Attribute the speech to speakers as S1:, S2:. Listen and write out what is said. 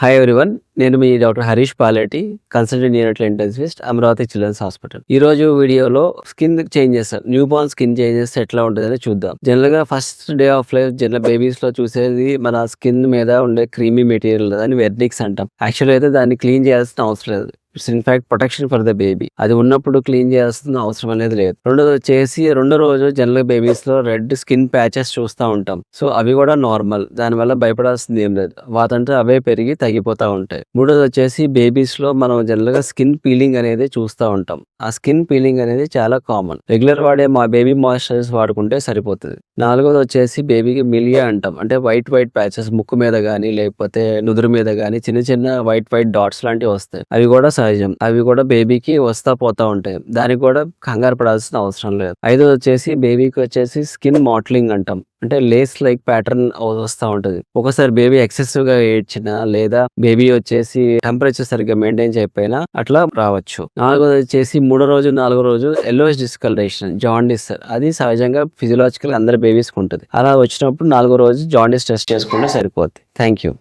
S1: Hi everyone. నేను మీ doctor Harish Paleti, consultant neural intensivist, Amaravati children's hospital. ఈ రోజు వీడియోలో skin changes, newborn skin changes ఎట్లా ఉంటుందని చూద్దాం. జనరల్ గా first day of life general babies లో చూసేది మన స్కిన్ మీద ఉండే క్రీమీ మెటీరియల్, దాన్ని వెర్నిక్స్ అంటాం. యాక్చువల్ అయితే దాన్ని క్లీన్ చేయాల్సిన అవసరం లేదు. It's in fact protection for the baby. అది ఉన్నప్పుడు క్లీన్ చేయాల్సిన అవసరం అనేది లేదు. రెండోది వచ్చేసి రెండో రోజు జనరల్ బేబీస్ లో రెడ్ స్కిన్ ప్యాచెస్ చూస్తూ ఉంటాం. సో అవి కూడా నార్మల్, దానివల్ల భయపడాల్సింది ఏం లేదు. వాటంటే అవే పెరిగి తగ్గిపోతూ ఉంటాయి. మూడోది వచ్చేసి బేబీస్ లో మనం జనరల్ గా స్కిన్ పీలింగ్ అనేది చూస్తూ ఉంటాం. ఆ స్కిన్ పీలింగ్ అనేది చాలా కామన్. రెగ్యులర్ వాడే మా బేబీ మాయిశ్చరైజర్స్ వాడుకుంటే సరిపోతుంది. నాలుగోది వచ్చేసి బేబీకి మిలియా అంటాం. అంటే వైట్ ప్యాచెస్ ముక్కు మీద గానీ లేకపోతే నుదురు మీద గానీ చిన్న చిన్న వైట్ డాట్స్ లాంటివి వస్తాయి. అవి కూడా సహజం. అవి కూడా బేబీకి వస్తా పోతా ఉంటాయి. దానికి కూడా కంగారు పడాల్సిన అవసరం లేదు. ఐదోది వచ్చేసి బేబీకి వచ్చేసి స్కిన్ మాట్లింగ్ అంటాం. అంటే లేస్ లైక్ ప్యాటర్న్ వస్తూ ఉంటది. ఒకసారి బేబీ ఎక్సెసివ్ గా ఏడ్చినా లేదా బేబీ వచ్చేసి టెంపరేచర్ సరిగ్గా మెయింటైన్ చేయకపోయినా అట్లా రావచ్చు. నాలుగోది వచ్చేసి నాలుగో రోజు ఎల్లోయిష్ డిస్కలరేషన్, జాండిస్. అది సహజంగా ఫిజియలాజికల్ అందరి బేబీస్ కి ఉంటుంది. అలా వచ్చినప్పుడు నాలుగో రోజు జాండిస్ టెస్ట్ చేసుకుంటే సరిపోద్ది. Thank you.